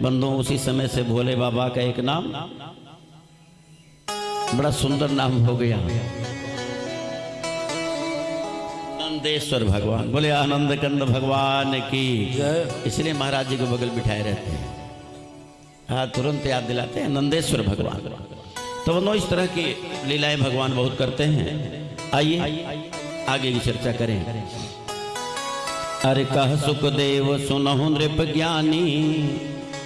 बंधुओं उसी समय से भोले बाबा का एक नाम बड़ा सुंदर नाम हो गया, नंदेश्वर भगवान। बोले आनंद कंद भगवान की। इसलिए महाराज जी को बगल बिठाए रहते हैं, हाँ तुरंत याद दिलाते हैं नंदेश्वर भगवान। तो दोनों इस तरह की लीलाएं भगवान बहुत करते हैं। आइए आगे की चर्चा करें। अरे कह सुखदेव सुनहु नृप ज्ञानी,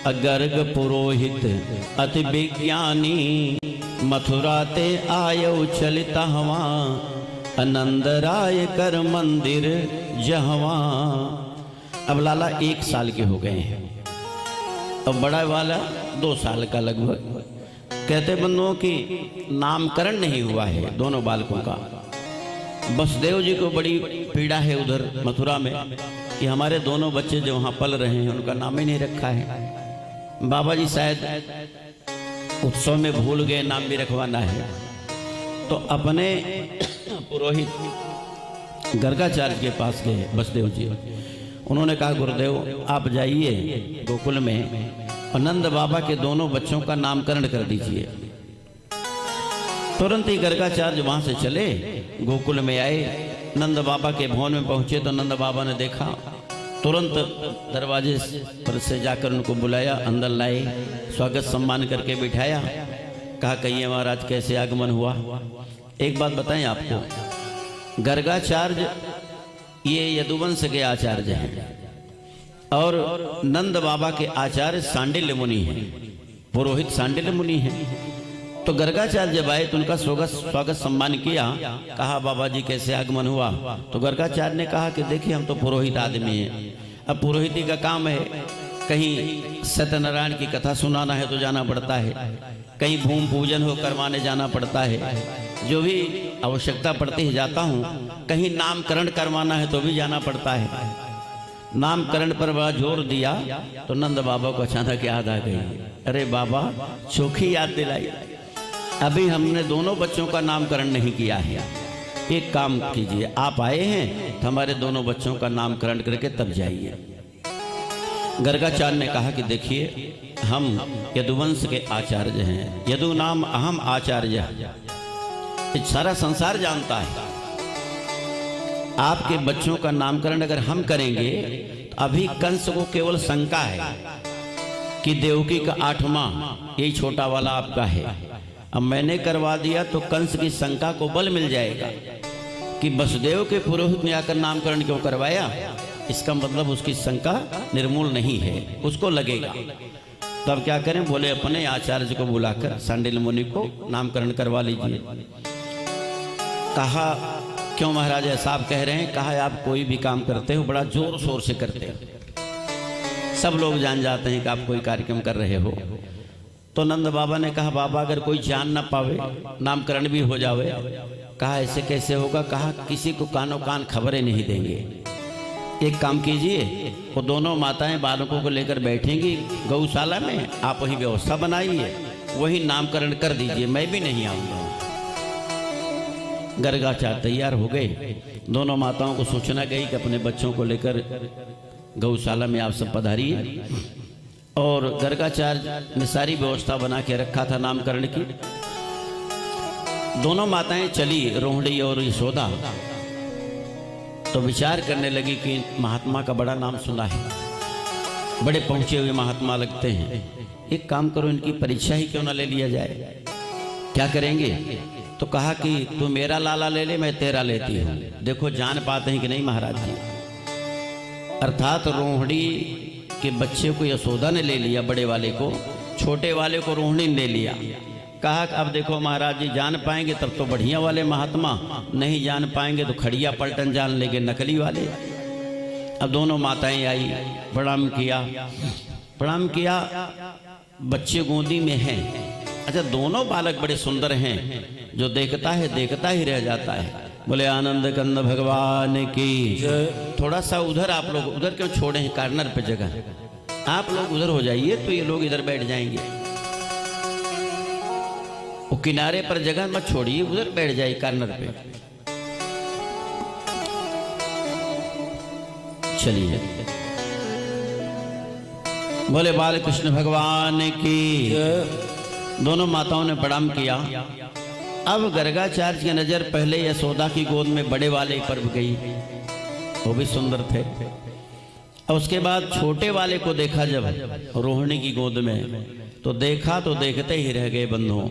अगर्ग पुरोहित अति विज्ञानी, मथुरा ते आयो चलिता हवा, आनंद राय कर मंदिर जहवा। अब लाला 1 साल के हो गए हैं, अब बड़ा वाला 2 साल का लगभग। कहते बंधुओं की नामकरण नहीं हुआ है दोनों बालकों का। वसुदेव जी को बड़ी पीड़ा है उधर मथुरा में कि हमारे दोनों बच्चे जो वहाँ पल रहे हैं उनका नाम ही नहीं रखा है। बाबा जी शायद उत्सव में भूल गए, नाम भी रखवाना है। तो अपने पुरोहित गर्गाचार्य के पास गए वसुदेव जी। उन्होंने कहा गुरुदेव आप जाइए गोकुल में और नंद बाबा के दोनों बच्चों का नामकरण कर दीजिए। तुरंत ही गर्गाचार्य वहां से चले, गोकुल में आए, नंद बाबा के भवन में पहुंचे तो नंद बाबा ने देखा, तुरंत दरवाजे पर से जाकर उनको बुलाया, अंदर लाए, स्वागत सम्मान करके बिठाया। कहा कहिए महाराज कैसे आगमन हुआ। एक बात बताएं आपको, गर्गाचार्य ये यदुवंश के आचार्य हैं और नंद बाबा के आचार्य सांडिल्य मुनि हैं, पुरोहित सांडिल्य मुनि हैं। तो गर्गाचार्य जब आए तो उनका स्वागत सम्मान किया। कहा बाबा जी कैसे आगमन हुआ। तो गर्गाचार्य ने कहा कि देखिए हम तो पुरोहित आदमी हैं, अब पुरोहिती का काम है, कहीं सत्यनारायण की कथा सुनाना है तो जाना पड़ता है, कहीं भूमि पूजन हो करवाने जाना पड़ता है, जो भी आवश्यकता पड़ती है जाता हूँ, कहीं नामकरण करवाना है तो भी जाना पड़ता है। नामकरण पर बड़ा जोर दिया तो नंद बाबा को अचानक याद आ गई, अरे बाबा चोखी याद दिलाई, अभी हमने दोनों बच्चों का नामकरण नहीं किया है। एक काम कीजिए, आप आए हैं तो हमारे दोनों बच्चों का नामकरण करके तब जाइए। गर्गाचार्य ने कहा कि देखिए हम यदुवंश के आचार्य हैं, यदु नाम अहम आचार्य, सारा संसार जानता है। आपके बच्चों का नामकरण अगर हम करेंगे तो अभी कंस को केवल शंका है कि देवकी का 8वां यही छोटा वाला आपका है। अब मैंने करवा दिया तो कंस की शंका को बल मिल जाएगा कि वसुदेव के पुरोहित ने आकर नामकरण क्यों करवाया, इसका मतलब उसकी शंका निर्मूल नहीं है, उसको लगेगा। तो अब क्या करें, बोले अपने आचार्य को बुलाकर सांडिल्य मुनि को नामकरण करवा लीजिए। कहा क्यों महाराज ऐसा आप कह रहे हैं। कहा आप कोई भी काम करते हो बड़ा जोर शोर से करते हो, सब लोग जान जाते हैं कि आप कोई कार्यक्रम कर रहे हो। तो नंद बाबा ने कहा बाबा अगर कोई जान ना पावे, नामकरण भी हो जावे। कहा ऐसे कैसे होगा। कहा किसी को कानों कान खबरें नहीं देंगे। एक काम कीजिए, वो दोनों माताएं बालकों को लेकर बैठेंगी गौशाला में, आप वही व्यवस्था बनाइए, वही नामकरण कर दीजिए, मैं भी नहीं आऊँगा। गर्गाचार्य तैयार हो गए, दोनों माताओं को सूचना गई कि अपने बच्चों को लेकर गौशाला में आप सब पधारिए। और गर्गाचार्य ने सारी व्यवस्था बना के रखा था नामकरण की। दोनों माताएं चली, रोहिणी और यशोदा, तो विचार करने लगी कि महात्मा का बड़ा नाम सुना है, बड़े पहुंचे हुए महात्मा लगते हैं, एक काम करो इनकी परीक्षा ही क्यों ना ले लिया जाए। क्या करेंगे। तो कहा कि तू मेरा लाला ले ले, मैं तेरा लेती हूँ। देखो जान पाते हैं कि नहीं महाराज जी। अर्थात रोहिणी के बच्चे को यशोदा ने ले लिया, बड़े वाले को, छोटे वाले को रोहिणी ने ले लिया। कहा अब देखो महाराज जी जान पाएंगे तब तो बढ़िया वाले महात्मा, नहीं जान पाएंगे तो खड़िया पलटन जान लेंगे नकली वाले। अब दोनों माताएं आई, प्रणाम किया, बच्चे गोदी में हैं। अच्छा दोनों बालक बड़े सुंदर हैं, जो देखता है देखता ही रह जाता है। बोले आनंद कंद भगवान की। थोड़ा सा उधर आप लोग, उधर क्यों छोड़े हैं कार्नर पे जगह, आप लोग उधर हो जाइए तो ये लोग इधर बैठ जाएंगे। वो किनारे पर जगह मत छोड़िए, उधर बैठ जाइए कार्नर पे। चलिए बोले बाल कृष्ण भगवान की। दोनों माताओं ने प्रणाम किया। अब गर्गाचार्य की नजर पहले यशोदा की गोद में बड़े वाले पर गई, वो भी सुंदर थे। और उसके बाद छोटे वाले को देखा जब रोहिणी की गोद में, तो देखा तो देखते ही रह गए बंधुओं।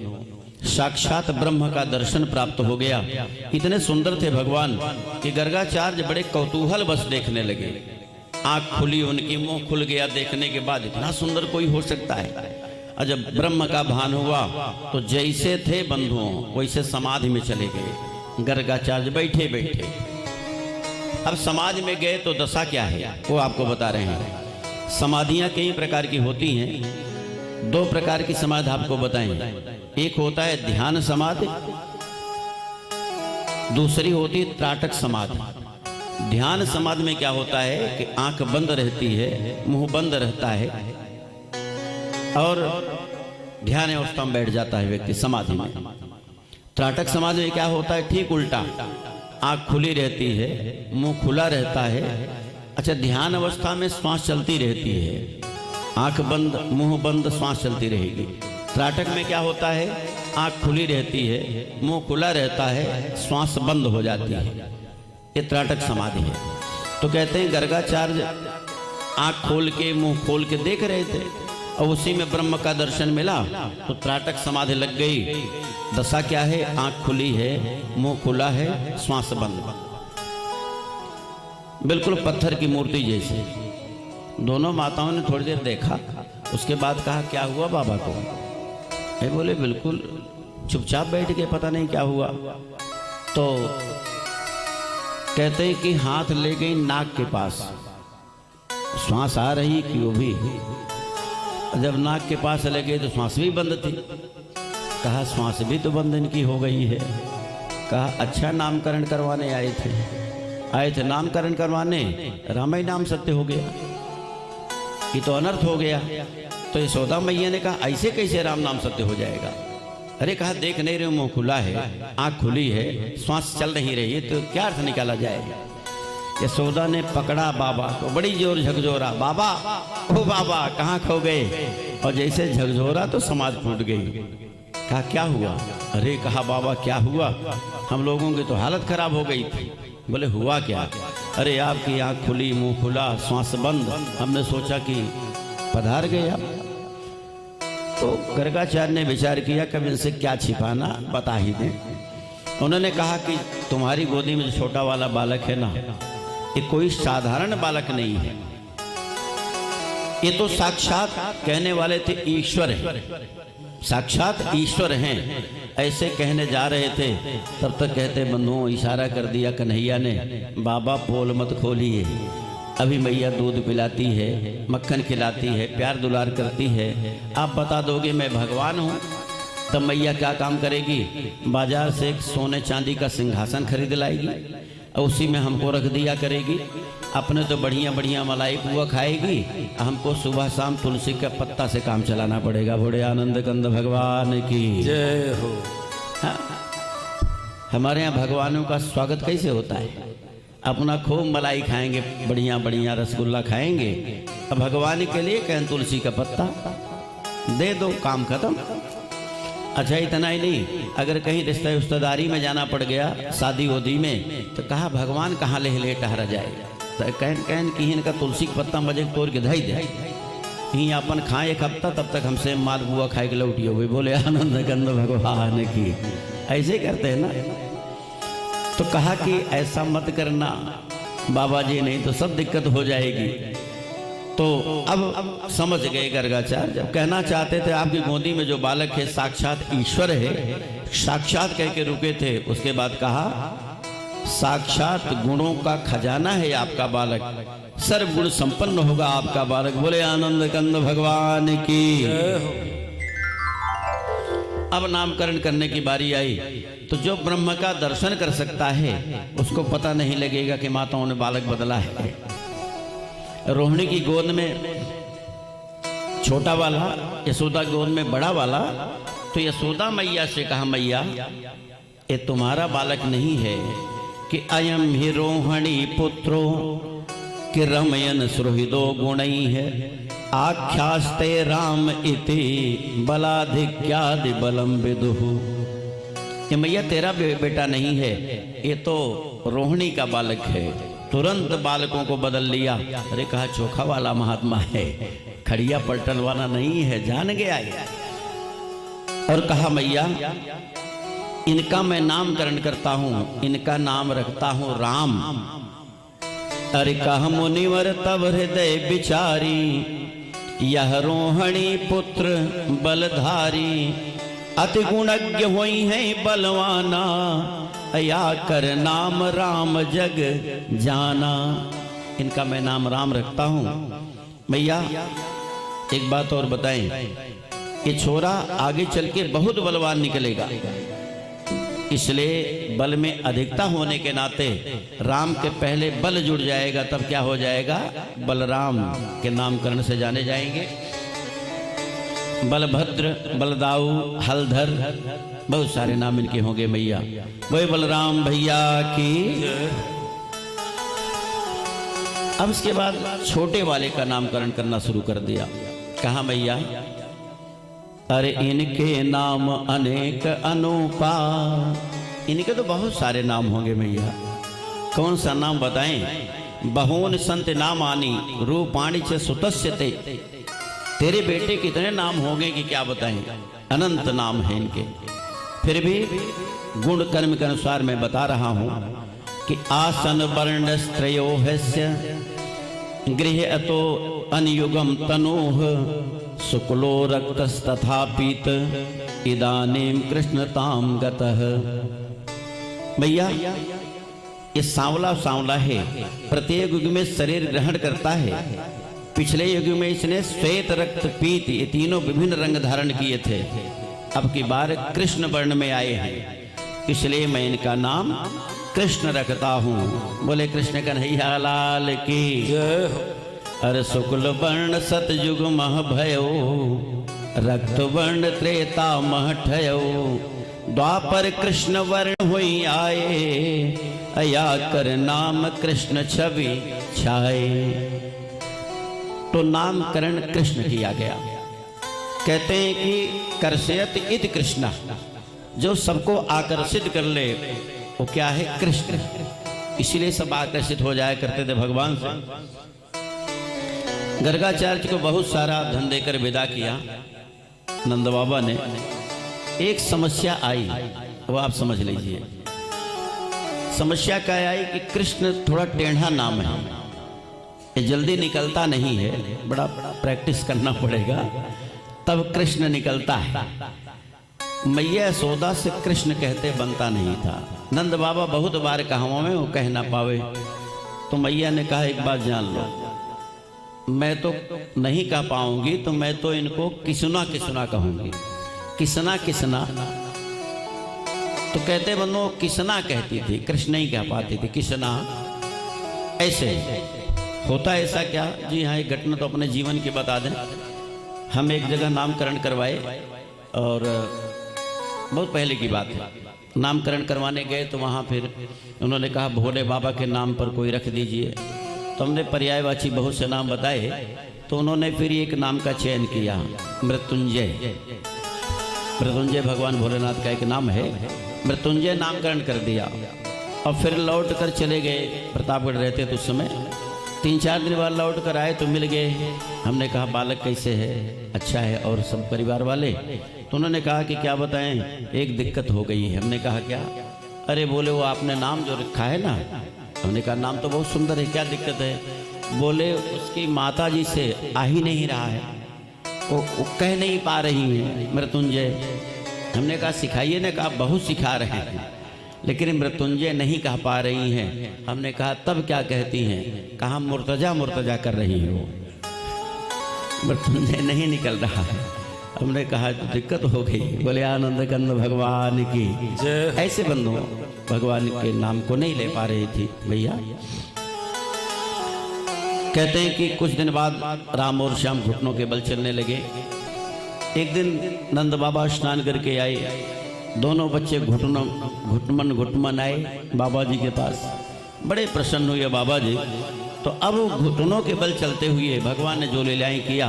साक्षात ब्रह्म का दर्शन प्राप्त हो गया। इतने सुंदर थे भगवान कि गर्गाचार्य बड़े कौतूहल बस देखने लगे। आंख खुली उनकी, मुंह खुल गया देखने के बाद। इतना सुंदर कोई हो सकता है? और जब ब्रह्म का भान हुआ तो जैसे थे बंधुओं वैसे समाधि में चले गए। गर्गाचार्य बैठे बैठे। अब समाधि में गए तो दशा क्या है वो आपको बता रहे हैं। समाधियां कई प्रकार की होती हैं। दो प्रकार की समाधि आपको बताएं। एक होता है ध्यान समाधि, दूसरी होती है त्राटक समाधि। ध्यान समाधि में क्या होता है कि आंख बंद रहती है, मुंह बंद रहता है और ध्यान अवस्था में बैठ जाता है व्यक्ति समाधि में। त्राटक समाधि में क्या होता है? ठीक उल्टा, आंख खुली रहती है, मुंह खुला रहता है। अच्छा, ध्यान अवस्था में श्वास चलती रहती है, आंख बंद मुंह बंद श्वास चलती रहेगी। त्राटक में क्या होता है? आंख खुली रहती है, मुंह खुला रहता है, श्वास बंद हो जाती है। ये त्राटक समाधि है। तो कहते हैं गर्गाचार्य आंख खोल के मुंह खोल के देख रहे थे और उसी में ब्रह्म का दर्शन मिला तो त्राटक समाधि लग गई। दशा क्या है? आंख खुली है, मुंह खुला है, श्वास बंद, बिल्कुल पत्थर की मूर्ति जैसे। दोनों माताओं ने थोड़ी देर देखा, उसके बाद कहा क्या हुआ बाबा को? ये बोले बिल्कुल चुपचाप बैठ के, पता नहीं क्या हुआ। तो कहते हैं कि हाथ ले गई नाक के पास, श्वास आ रही कि वो भी। जब नाक के पास ले गए तो श्वास भी बंद थी। कहा श्वास भी तो बंद इनकी हो गई है। कहा अच्छा, नामकरण करवाने आए थे नामकरण करवाने, रामाई नाम सत्य हो गया, ये तो अनर्थ हो गया। तो यशोदा मैया ने कहा ऐसे कैसे राम नाम सत्य हो जाएगा? अरे कहा देख नहीं रहे, मुंह खुला है, आंख खुली है, श्वास चल नहीं रही है, तो क्या अर्थ निकाला जाएगा? यशोदा ने पकड़ा बाबा को, बड़ी जोर झकझोरा, बाबा ओ बाबा कहाँ खो गए? और जैसे झकझोरा तो समाज फूट गई। कहा क्या हुआ? अरे कहा बाबा क्या हुआ, हम लोगों की तो हालत खराब हो गई थी। बोले हुआ क्या? अरे आपकी आंख खुली, मुंह खुला, श्वास बंद, हमने सोचा कि पधार गए आप। तो गर्गाचार्य ने विचार किया कभी इनसे क्या छिपाना, बता ही दें। उन्होंने कहा कि तुम्हारी गोदी में जो छोटा वाला बालक है ना, ये कोई साधारण बालक नहीं है, ये तो साक्षात कहने वाले थे ईश्वर है, साक्षात ईश्वर हैं। ऐसे कहने जा रहे थे, तब तक कहते बंधुओं इशारा कर दिया कन्हैया ने, बाबा पोल मत खोलिए, अभी मैया दूध पिलाती है, मक्खन खिलाती है, प्यार दुलार करती है। आप बता दोगे मैं भगवान हूँ, तब मैया क्या काम करेगी? बाजार से एक सोने चांदी का सिंहासन खरीद लाएगी और उसी में हमको रख दिया करेगी। अपने तो बढ़िया बढ़िया मलाई पुआ खाएगी, हमको सुबह शाम तुलसी का पत्ता से काम चलाना पड़ेगा। बड़े आनंद कंद भगवान की जय हो। हाँ, हमारे यहाँ भगवानों का स्वागत कैसे होता है? अपना खूब मलाई खाएंगे, बढ़िया बढ़िया रसगुल्ला खाएंगे, अब भगवान के लिए कहें तुलसी का पत्ता दे दो, काम खत्म। अच्छा इतना ही नहीं, अगर कहीं रिश्तेदारी में जाना पड़ गया, शादी वोदी में, तो कहा भगवान कहाँ ले टहरा जाए, तो कहन कि इनका तुलसी का पत्ता मजे तोड़ के धाई दे, ही अपन खाए एक हफ्ता, तब तक हमसे माल बुआ खाए के लौटी हो गई। बोले आनंद कंद भगवान की। ऐसे करते हैं ना। तो कहा कि ऐसा मत करना बाबा जी, नहीं तो सब दिक्कत हो जाएगी। तो अब समझ गए गर्गाचार्य, जब कहना चाहते थे आपकी गोदी में जो बालक है साक्षात ईश्वर है, साक्षात कह के रुके थे। उसके बाद कहा साक्षात गुणों का खजाना है आपका बालक, सर्व गुण संपन्न होगा आपका बालक। बोले आनंद कंद भगवान की। अब नामकरण करने की बारी आई, तो जो ब्रह्म का दर्शन कर सकता है उसको पता नहीं लगेगा कि माताओं ने बालक बदला है। रोहिणी की गोद में छोटा वाला, यशोदा गोद में बड़ा वाला। तो यशोदा मैया से कहा मैया ये तुम्हारा बालक नहीं है कि अयम ही रोहिणी पुत्रो कि रमयन सुहृदो गुणई है, आख्यास्ते राम इति बलाधिक्यादि बलम विदुहु। ये मैया तेरा बेटा नहीं है, ये तो रोहिणी का बालक है। तुरंत बालकों को बदल लिया। अरे कहा चोखा वाला महात्मा है, खड़िया पलटन वाला नहीं है, जान गया ये। और कहा मैया इनका मैं नामकरण करता हूँ, इनका नाम रखता हूँ राम। अरे कहा मुनिवर तब हृदय बिचारी, यह रोहिणी पुत्र बलधारी। अति गुणज्ञ हुई है बलवाना, या कर नाम राम जग जाना। इनका मैं नाम राम रखता हूँ। मैया एक बात और बताएं, ये छोरा आगे चल के बहुत बलवान निकलेगा, इसलिए बल में अधिकता होने के नाते राम के पहले बल जुड़ जाएगा, तब क्या हो जाएगा, बलराम के नामकरण से जाने जाएंगे। बलभद्र, बलदाऊ, हलधर, बहुत सारे नाम इनके होंगे मैया। वही बलराम भैया की। अब इसके बाद छोटे वाले का नामकरण करना शुरू कर दिया। कहा मैया अरे इनके नाम अनेक अनूपा। इनके तो बहुत सारे नाम होंगे मैया, कौन सा नाम बताएं। बहून संत नामानी रूपाणी च सुतस्यते। तेरे बेटे कितने नाम होंगे कि क्या बताएं, अनंत नाम है इनके। फिर भी गुण कर्म के अनुसार मैं बता रहा हूं कि आसन वर्ण स्त्रयो हस्य गृह अतो अनयुगम तनोह शुक्लो रक्तस्तथा पीत इदानीम कृष्णताम गतः। भैया ये सांवला सांवला है, प्रत्येक युग में शरीर ग्रहण करता है। पिछले युग में इसने श्वेत रक्त पीत ये तीनों विभिन्न रंग धारण किए थे, अब की बार कृष्ण वर्ण में आए हैं, इसलिए मैं इनका नाम कृष्ण रखता हूँ। बोले कृष्ण कन्हैया लाल की जय हो। अरे शुक्ल वर्ण सतयुग मह भयो, रक्त वर्ण त्रेता मह ठयो। द्वापर कृष्ण वर्ण हुई आए, अया कर नाम कृष्ण छवि छाए। तो नामकरण कृष्ण किया गया। कहते हैं कि कर्षयत इति कृष्ण, जो सबको आकर्षित कर ले वो क्या है, कृष्ण। इसीलिए सब आकर्षित हो जाया करते थे भगवान से। गर्गाचार्य को बहुत सारा धन देकर विदा किया नंद बाबा ने। एक समस्या आई, वो आप समझ लीजिए। समस्या क्या आई कि कृष्ण थोड़ा टेढ़ा नाम है, ये जल्दी निकलता नहीं है, बड़ा प्रैक्टिस करना पड़ेगा तब कृष्ण निकलता है। मैया यशोदा से कृष्ण कहते बनता नहीं था। नंद बाबा बहुत बार कहावों में वो कह ना पावे, तो मैया ने कहा एक बात जान लो, मैं तो नहीं कह पाऊंगी, तो मैं तो इनको किसना किसना कहूंगी। किसना किसना तो कहते बनो किसना कहती थी, कृष्ण नहीं कह पाती थी, किसना। ऐसे होता ऐसा क्या जी हाँ, एक घटना तो अपने जीवन की बता दें। हम एक जगह नामकरण करवाए और बहुत पहले की बात है, नामकरण करवाने गए तो वहाँ फिर उन्होंने कहा भोले बाबा के नाम पर कोई रख दीजिए। तो हमने पर्यायवाची बहुत से नाम बताए, तो उन्होंने फिर एक नाम का चयन किया, मृत्युंजय। मृत्युंजय भगवान भोलेनाथ का एक नाम है, मृत्युंजय नामकरण कर दिया। और फिर लौट कर चले गए, प्रतापगढ़ रहते तो उस समय। 3-4 दिन बाद लौट कर आए तो मिल गए। हमने कहा बालक कैसे है, अच्छा है, और सब परिवार वाले। तो उन्होंने कहा कि क्या बताएं, एक दिक्कत हो गई है। हमने कहा क्या? अरे बोले वो आपने नाम जो रखा है ना। हमने कहा नाम तो बहुत सुंदर है, क्या दिक्कत है? बोले उसकी माता जी से आ ही नहीं रहा है, वो कह नहीं पा रही है मृत्युंजय। हमने कहा सिखाइए ने। कहा बहुत सिखा रहे हैं, लेकिन मृत्युंजय नहीं कह पा रही हैं। हमने कहा तब क्या कहती हैं? कहा मुर्तजा मुर्तजा कर रही हो, मृत्युंजय नहीं निकल रहा है। हमने कहा तो दिक्कत हो गई। बोले आनंद कंद भगवान की जय। ऐसे बंधु भगवान के नाम को नहीं ले पा रही थी भैया। कहते हैं कि कुछ दिन बाद राम और श्याम घुटनों के बल चलने लगे। एक दिन नंद बाबा स्नान करके आए, दोनों बच्चे घुटमन आए बाबा जी के पास। बड़े प्रसन्न हुए बाबा जी तो अब घुटनों के बल चलते हुए भगवान ने जो लीलाएं किया,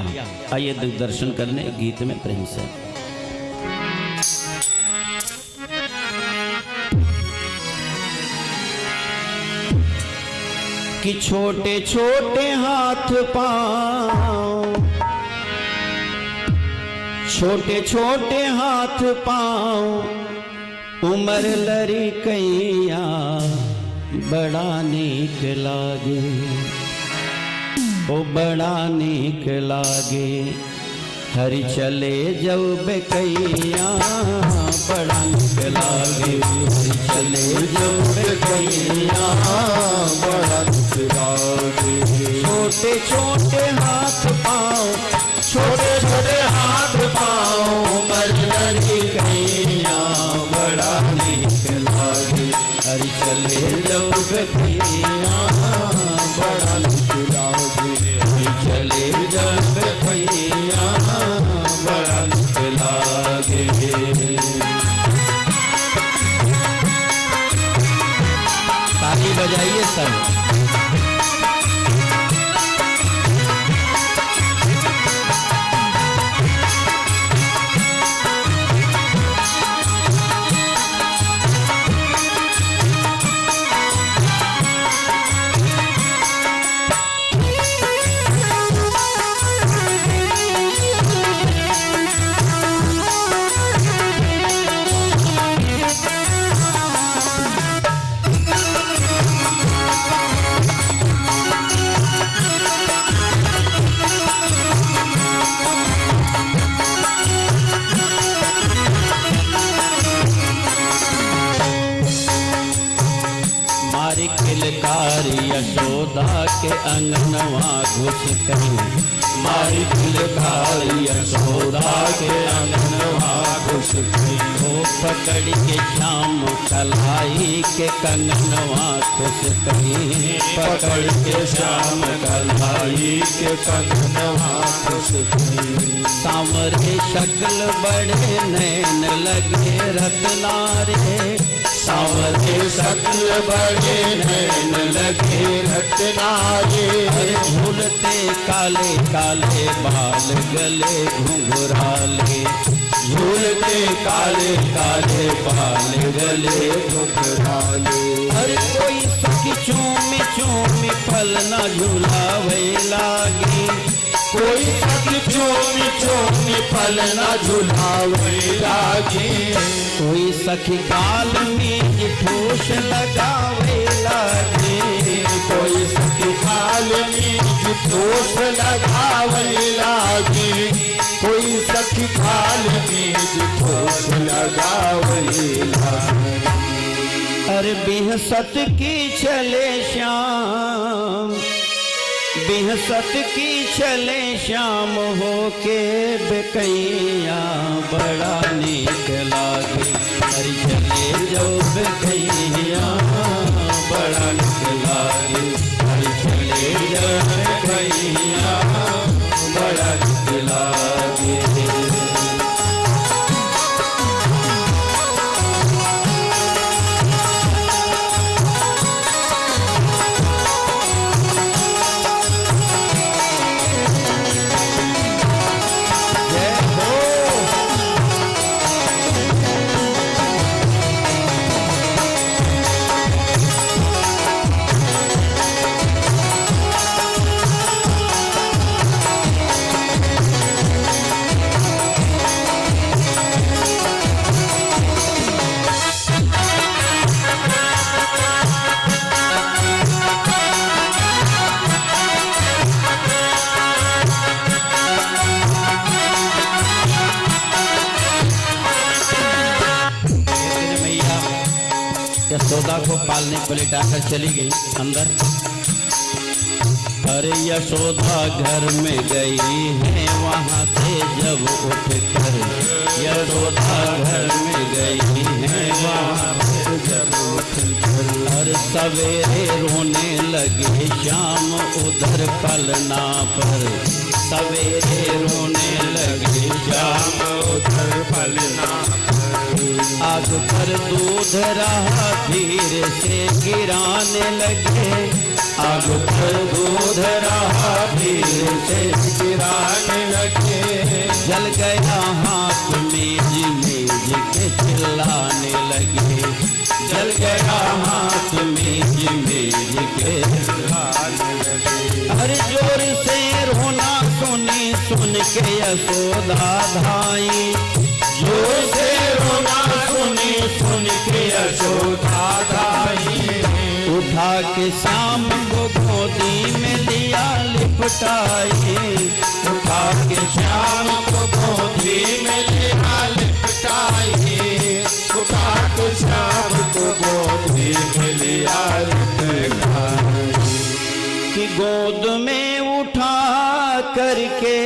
आइए दर्शन करने गीत में प्रेम से। कि छोटे छोटे हाथ पाँव, छोटे छोटे हाथ पाँव, उमर लरी कैया बड़ा नीक लागे, ओ बड़ा नीक लागे। हरि चले जब बेकैया बड़ा नीक लागे, हरि चले जब बेकैया बड़ा नीक लागे। छोटे छोटे हाथ पाँव, छोटे छोटे हाथ पाँव, उमर लरी कैया बड़ा नीक लागे। हरि चले जब बेकैया बड़ा नीक लागे, हरि चले जब बेकैया बड़ा नीक लागे। ताली बजाइए सब। यशोदा के अंगनवा घुस कहीं, मारी किलकारी यशोदा के अंगनवा घुस कहीं। वो पकड़ के श्याम कलाई के कंगनवा घुस कहीं, पकड़ के श्याम कलाई के कंगनवा घुस कहीं। सांवरे शक्ल बड़े नैन लगे रत्नारे, सांवरे शक्ल बड़े नैन लगे रत्नारे। झूलते काले काले बाल गले घुंघराले, झूलते काले काले बाल गले घुंघराले। हर कोई सखी चूमी चूमी फल न झुलावे लागी, कोई सखी चूमी चूमी फल न झुलावे लागी। कोई सखी गाल में ठोस लगावे लागी, कोई सखी गाल में ठोस लगावे लागी। कोई सखी गाल में ठोस लगावे लागी। अरे बिहसत की चले श्याम, बिहसत की चले श्याम हो के बेकैया बड़ा नीक लागे। हरि चले जो बेकैया बड़ा नीक लागे, हरि चले जो बेकैया बड़ा नीक लागे। यशोदा को पालने को लेकर चली गई अंदर। अरे यशोदा घर में गई है वहाँ से जब उठकर, यशोदा घर में गई है वहाँ से जब उठकर। हर सवेरे रोने लगे श्याम उधर पलना पर, सवेरे रोने लगे श्याम उधर पलना पर। आग पर दूध रहा धीरे से गिराने लगे, आग पर दूध रहा धीरे से गिराने लगे। जल गया हाथ मेज मेज के चिल्लाने लगे। जल गया हाथ मेज मेज के चिल्लाने लगे। हर जोर से रोना सुनी सुन के यशोदा धाई। जोर से रोना सुनी सुन के यशोदा धाई। उठा के श्याम को गोदी में लिया लिपटाई। उठा के श्याम को गोदी में लिया लिपटाई। उठा के श्याम को गोदी में लिया लिपटाई। कि गोद में उठा करके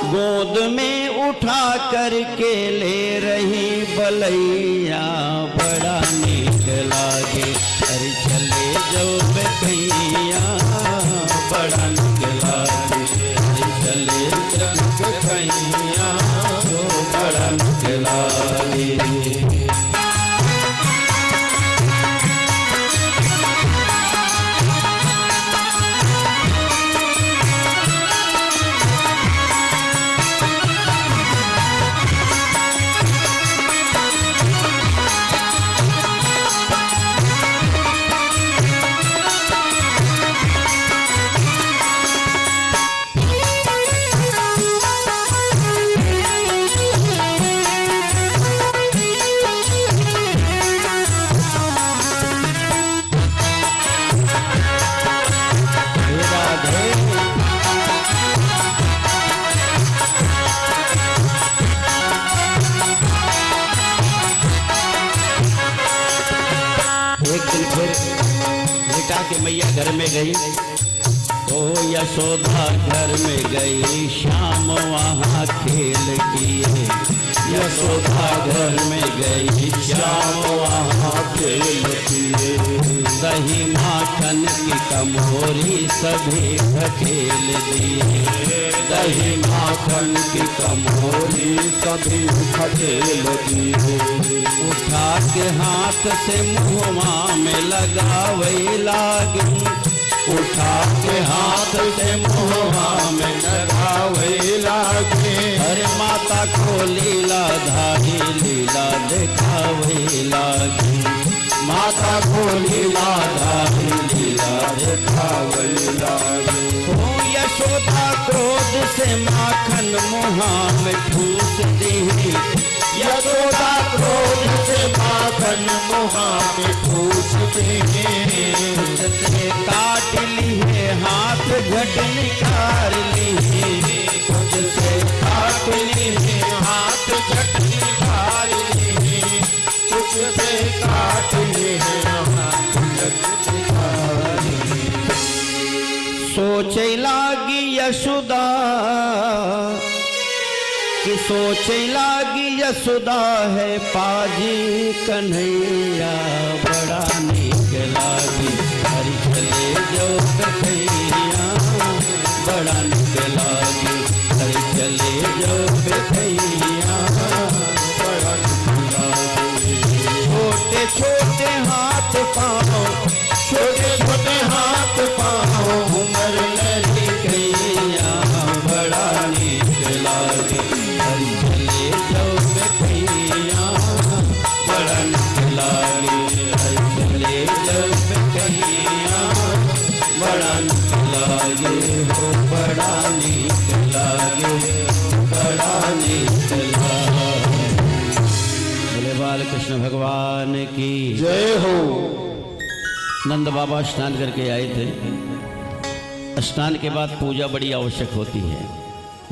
गोद में उठा करके ले रही बलैया बड़ा नीक लागे। अरे चले जो बेकैया बड़ा नीक लागे। अरे चले जब बेकैया बड़ा नीक लागे। मैया घर में गई ओ यशोदा घर में गई। श्याम वहाँ खेल किए। यशोदा घर में गई। श्याम वहाँ खेल किए। दही माखन की कमोरी सभी ढकेल दिए। दही माखन की कमोरी सभी ढकेल दिए। उठा के हाथ से मुँहवा में लगावे लागी। उठा के हाथ से मुँहवा में लगावे लागे। अरे माता को लीला धारी लीला दिखावे लागी। माता को लीला धारी लीला दिखावे लागे। ओ यशोदा क्रोध से माखन मुँहा में ठूस दी। यशोदा क्रोध से माखन मुँहा में ठूस दी। उससे काट लिए हाथ झट निकाल लिए। उससे काट लिए हाथ झट निकाल लिए। उससे काट लिए हाथ झट निकाल लिए। सोचे लागी यशोदा कि सोचे लागी यशोदा है पाजी कन्हैया बड़ा नीक लागी। हरि चले जो कन्हैया बड़ा नीक लागी। हरि चले जो कन्हैया बड़ा नीक लागी। छोटे छोटे हाथ पाँव छोटे छोटे हाथ पाँव उमर लड़ी कैया बड़ा नीक लागे। हरि चले जो कन्हैया बड़ा नीक लागे। हरि चले जो कन्हैया बड़ा नीक लागे। हो बड़ा नीक लागे। बड़ा नीक लागे। बोले बाल कृष्ण भगवान की जय हो। नंद बाबा स्नान करके आए थे। स्नान के बाद पूजा बड़ी आवश्यक होती है।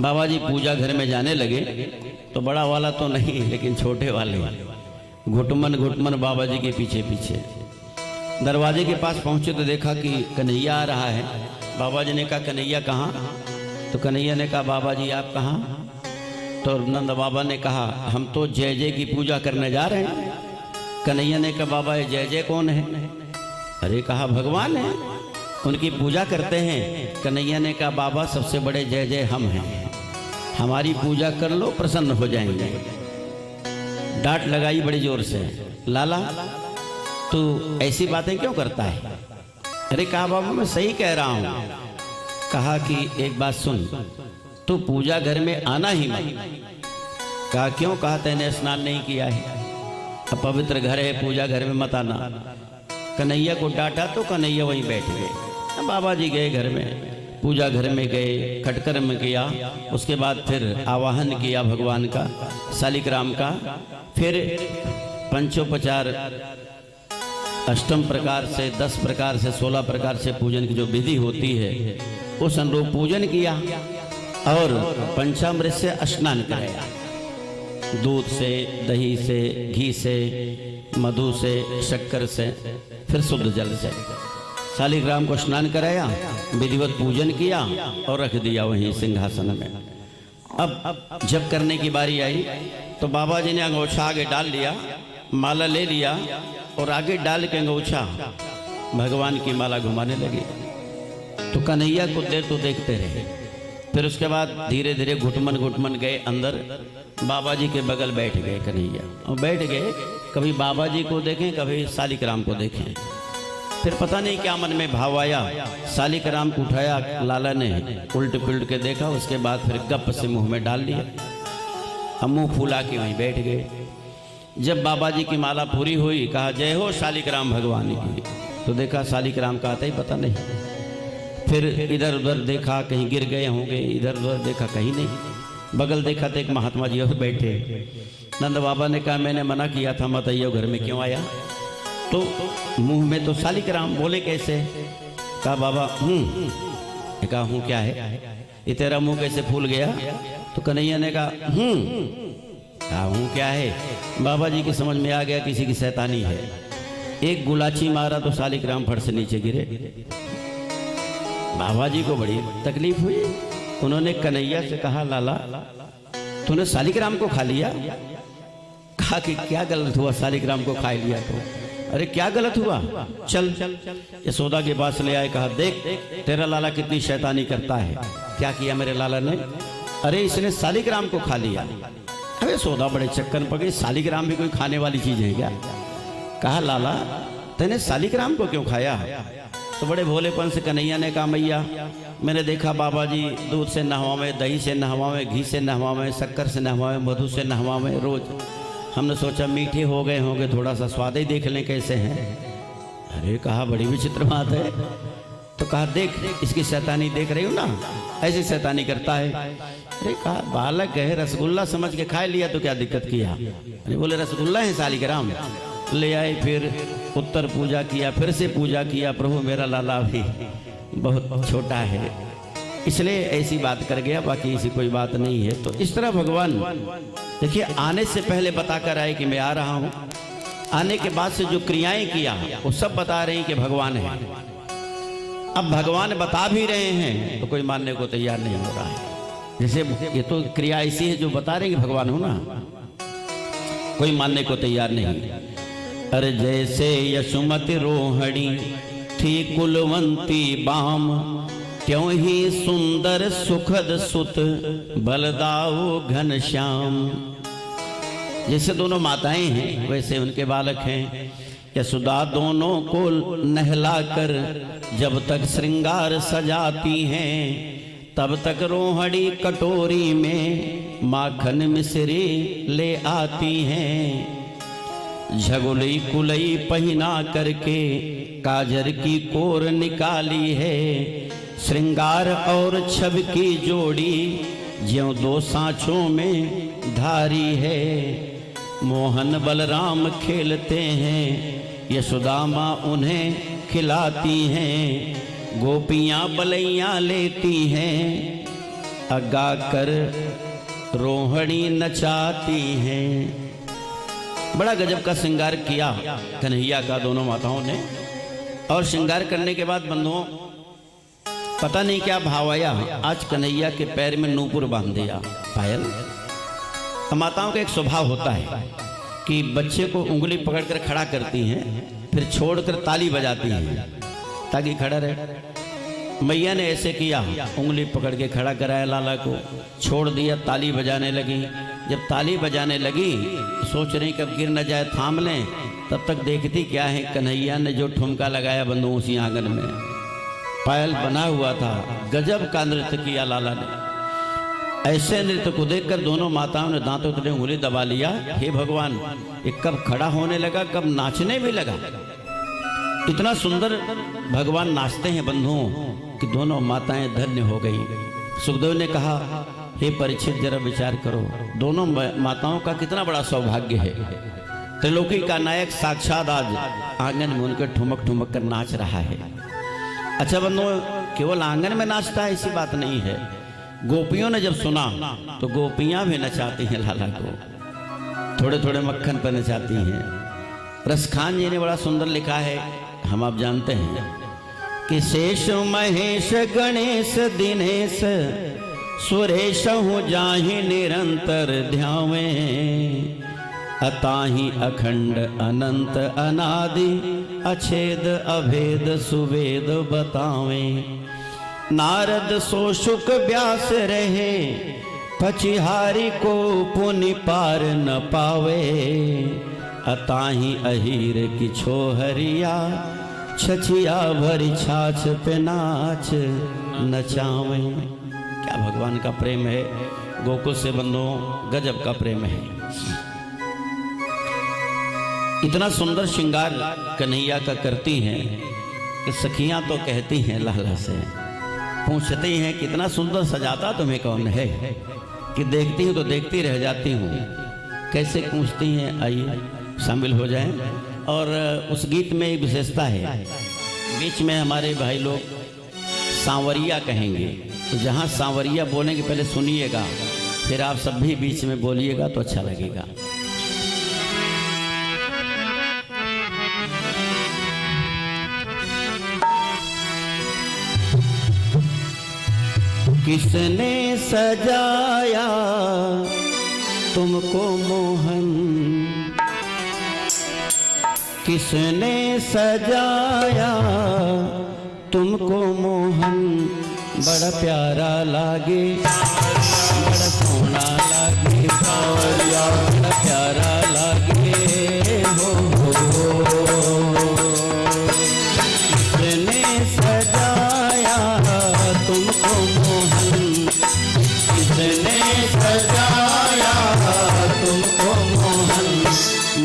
बाबा जी पूजा घर में जाने लगे तो बड़ा वाला तो नहीं लेकिन छोटे वाले घुटमन घुटमन बाबा जी के पीछे पीछे दरवाजे के पास पहुंचे तो देखा कि कन्हैया आ रहा है। बाबा जी ने कहा कन्हैया कहाँ? तो कन्हैया ने कहा बाबा जी आप कहाँ? तो नंद बाबा ने कहा हम तो जय जय की पूजा करने जा रहे हैं। कन्हैया ने कहा बाबा ये जय जय कौन है? अरे कहा भगवान है, उनकी पूजा करते हैं। कन्हैया ने कहा बाबा सबसे बड़े जय जय हम हैं, हमारी पूजा कर लो प्रसन्न हो जाएंगे। डांट लगाई बड़ी जोर से, लाला तू ऐसी बातें क्यों करता है? अरे कहा बाबा मैं सही कह रहा हूँ। कहा कि एक बात सुन, तू पूजा घर में आना ही मत। कहा क्यों? कहा तैने स्नान नहीं किया है, अब पवित्र घर है, पूजा घर में मत आना। कन्हैया को डांटा तो कन्हैया वहीं बैठ गए। बाबा जी गए घर में, पूजा घर में गए, खटकर्म किया, उसके बाद फिर आवाहन किया भगवान का, शालिग्राम का, फिर पंचोपचार अष्टम प्रकार से 10 प्रकार से 16 प्रकार से पूजन की जो विधि होती है उस अनुरूप पूजन किया और पंचामृत से स्नान कराया। दूध से, दही से, घी से, मधु से, शक्कर से, फिर शुद्ध जल से शालिग्राम को स्नान कराया, विधिवत पूजन किया और रख दिया वहीं सिंहासन में। अब जब करने की बारी आई तो बाबा जी ने अंगोछा आगे डाल लिया, माला ले लिया और आगे डाल के अंगोछा भगवान की माला घुमाने लगे। तो कन्हैया को देर तो देखते रहे। फिर उसके बाद धीरे धीरे घुटमन घुटमन गए अंदर, बाबा जी के बगल बैठ गए कन्हैया और बैठ गए। कभी बाबा जी को देखें, कभी शालिग्राम को देखें। फिर पता नहीं क्या मन में भाव आया, शालिग्राम को उठाया लाला ने, उल्ट पुलट के देखा, उसके बाद फिर गप से मुंह में डाल लिया। हम मुंह फूला के वहीं बैठ गए। जब बाबा जी की माला पूरी हुई, कहा जय हो शालिग्राम भगवान की, तो देखा शालिग्राम का आता ही पता नहीं। फिर इधर उधर देखा, कहीं गिर गए होंगे, इधर उधर देखा कहीं नहीं। बगल देखा तो एक महात्मा जी और बैठे। नंद बाबा ने कहा मैंने मना किया था मत आइयो घर में, क्यों आया? तो मुंह में तो शालिग्राम, बोले कैसे? कहा बाबा कहा हूँ क्या है, ये तेरा मुंह कैसे फूल गया? तो कन्हैया ने कहा हूँ क्या है? बाबा जी की समझ में आ गया किसी की शैतानी है। एक गुलाची मारा तो शालिग्राम फट से नीचे गिरे। बाबा जी को बड़ी तकलीफ हुई। उन्होंने कन्हैया से कहा लाला तूने शालिग्राम को खा लिया? कहा कि क्या गलत हुआ शालिग्राम को खा लिया तो? अरे क्या गलत हुआ? चल यशोदा के पास ले आए। कहा देख तेरा लाला कितनी शैतानी करता है। क्या किया मेरे लाला ने? अरे इसने शालिग्राम को खा लिया। अरे यशोदा बड़े चक्कर पकड़े, शालिग्राम भी कोई खाने वाली चीज है क्या? कहा लाला तूने शालिग्राम को क्यों खाया? तो बड़े भोलेपन से कन्हैया ने कहा मैया मैंने देखा बाबा जी दूध से नहवावे, दही से नहवावे, घी से नहवावे, शक्कर से नहवावे, मधु से नहवावे रोज। हमने सोचा मीठे हो गए होंगे, थोड़ा सा स्वाद ही देख लें कैसे हैं। अरे कहा बड़ी विचित्र बात है। तो कहा देख इसकी शैतानी देख रही हो ना, ऐसी शैतानी करता है। अरे कहा बालक है, रसगुल्ला समझ के खा लिया तो क्या दिक्कत किया? अरे बोले रसगुल्ला है शालिग्राम। ले आए, फिर उत्तर पूजा किया, फिर से पूजा किया। प्रभु मेरा लाला भी बहुत छोटा है इसलिए ऐसी बात कर गया, बाकी ऐसी कोई बात नहीं है। तो इस तरह भगवान देखिए आने से पहले बताकर आए कि मैं आ रहा हूँ, आने के बाद से जो क्रियाएं किया वो सब बता रहे हैं कि भगवान है। अब भगवान बता भी रहे हैं तो कोई मानने को तैयार नहीं हो रहा है। जैसे ये तो क्रिया ऐसी है जो बता रहे हैं कि भगवान हो ना, कोई मानने को तैयार नहीं। अरे जैसे यशुमति रोहिणी थी कुलवंती बाम, क्यों ही सुंदर सुखद सुत बलदाऊ घनश्याम। जैसे दोनों माताएं हैं वैसे उनके बालक हैं। यशोदा दोनों को नहलाकर जब तक श्रृंगार सजाती हैं, तब तक रोहिणी कटोरी में माखन मिश्री ले आती हैं। झगुलई कुलई पहना करके काजर की कोर निकाली है, श्रृंगार और छब की जोड़ी ज्यों दो सांचों में धारी है। मोहन बलराम खेलते हैं, यशोदा माँ उन्हें खिलाती हैं। गोपियाँ बलैया लेती हैं, अगा कर रोहिणी नचाती हैं। बड़ा गजब का श्रृंगार किया कन्हैया का दोनों माताओं ने। और श्रृंगार करने के बाद बंधुओं पता नहीं क्या भाव आया, आज कन्हैया के पैर में नूपुर बांध दिया, पायल। माताओं का एक स्वभाव होता है कि बच्चे को उंगली पकड़कर खड़ा करती हैं, फिर छोड़कर ताली बजाती हैं ताकि खड़ा रहे। मैया ने ऐसे किया, उंगली पकड़ के खड़ा कराया लाला को, छोड़ दिया, ताली बजाने लगी। जब ताली बजाने लगी सोच रही कब गिर न जाए, थाम लें, तब तक देखती क्या है, कन्हैया ने जो ठुमका लगाया बंधुओं उसी आंगन में, पायल बना हुआ था, गजब का नृत्य किया लाला ने। ऐसे नृत्य को देखकर दोनों माताओं ने दांतों तले उंगली दबा लिया। हे भगवान, ये कब खड़ा होने लगा, कब नाचने भी लगा। इतना सुंदर भगवान नाचते हैं बंधुओं कि दोनों माताएं धन्य हो गई। सुखदेव ने कहा, हे परीक्षित, जरा विचार करो, दोनों माताओं का कितना बड़ा सौभाग्य है। त्रिलोकी का नायक साक्षात आज आंगन में उनके ठुमक ठुमक कर नाच रहा है। अच्छा बंधुओं, केवल आंगन में नाचता है ऐसी बात नहीं है। गोपियों ने जब सुना तो गोपियां भी नचाती हैं लाला को, थोड़े थोड़े मक्खन पर नचाती हैं। रसखान जी ने बड़ा सुंदर लिखा है, हम आप जानते हैं कि शेष महेश गणेश दिनेश सुरेश हूँ जाहि निरंतर ध्यावे, अताहि अखंड अनंत अनादि अछेद अभेद सुवेद बतावे। नारद सो शुक व्यास रहे पचिहारी को पुनि पार न पावे, अताहि अहीर की छोहरिया छछिया भरी छाछ पे नाच नचावे। क्या भगवान का प्रेम है, गोकुल से बंधुओं गजब का प्रेम है। इतना सुंदर श्रृंगार कन्हैया का करती हैं कि सखियां तो कहती हैं लाला से, पूछती हैं कितना सुंदर सजाता तुम्हें कौन है, कि देखती हूँ तो देखती रह जाती हूँ। कैसे पूछती हैं, आइए शामिल हो जाएं। और उस गीत में एक विशेषता है, बीच में हमारे भाई लोग सांवरिया कहेंगे, तो जहाँ सांवरिया बोलेंगे पहले सुनिएगा, फिर आप सब भी बीच में बोलिएगा तो अच्छा लगेगा। किसने सजाया तुमको मोहन, किसने सजाया तुमको मोहन, बड़ा प्यारा लागे बड़ा सोना लागे सांवरिया, बड़ा प्यारा लागे हो। किसने सजाया तुमको मोहन, किसने सजाया तुमको मोहन,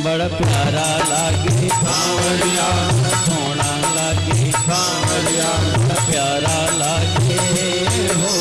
बड़ा प्यारा लागे सांवरिया, सोना लागे सांवरिया, बड़ा प्यारा लागे हो।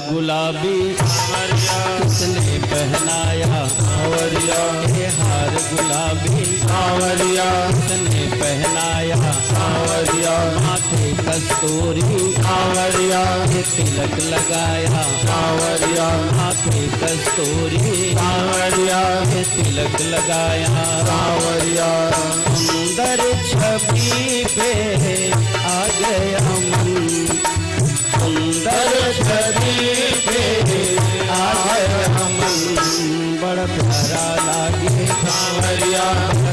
गुलाबी किसने पहनाया सांवरिया, ये हार गुलाबी सांवरिया किसने पहनाया सांवरिया, माथे कस्तूरी सांवरिया, ये तिलक लगाया सांवरिया, माथे कस्तूरी सांवरिया, ये तिलक लगाया सांवरिया। सुंदर छवि पे आ गया मन, सुंदर छवि पे आ गया मन, बड़ा प्यारा लागे सांवरिया,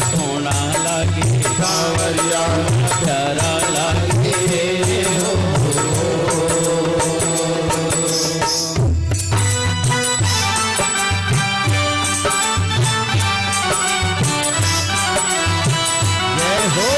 सोना लागे सांवरिया, प्यारा लागे हो। जय हो।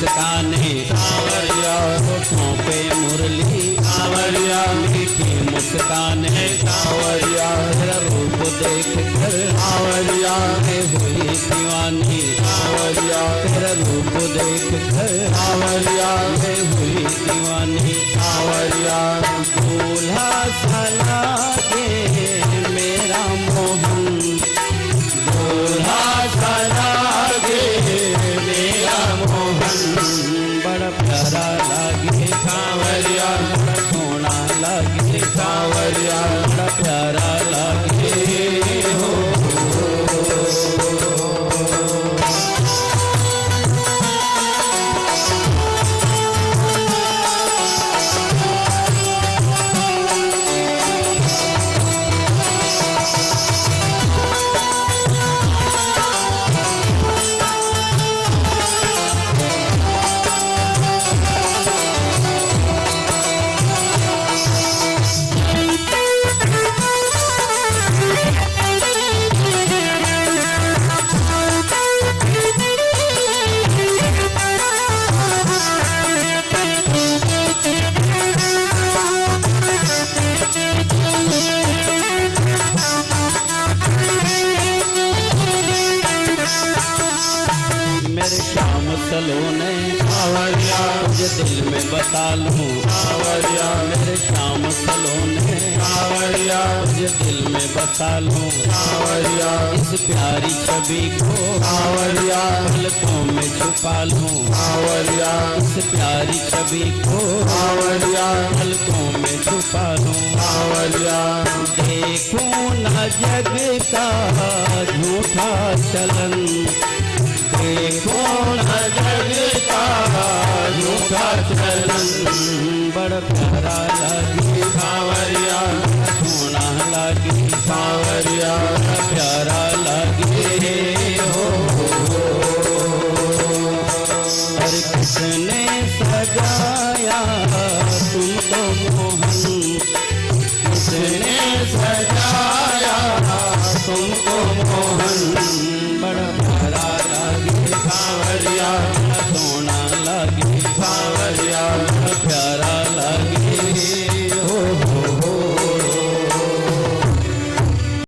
मुस्काने सांवरिया होठों पे मुरली सांवरिया मीठी मुस्काने सांवरिया तेरा रूप देख कर सांवरिया मैं हुई दीवानी सांवरिया तेरा रूप देख कर सांवरिया मैं हुई दीवानी सांवरिया दूल्हा सला के मेरा मोहन दूल्हा सला गे मेरा मोहन बड़ा प्यारा लागे सांवरिया बड़ा सोना लागे सांवरिया बड़ा प्यारा लागे हो मेरे श्याम सलोने सांवरिया तुझे दिल में बता लूं सांवरिया मेरे श्याम सलोने सांवरिया तुझे दिल में बता लूं सांवरिया इस प्यारी छवि को सांवरिया पलकों में छुपा लूं सांवरिया इस प्यारी छवि को सांवरिया पलकों में छुपा लूं सांवरिया देखूं न जग का झूठा चलन देखूं न जग का झूठा चलन बड़ा प्यारा लगे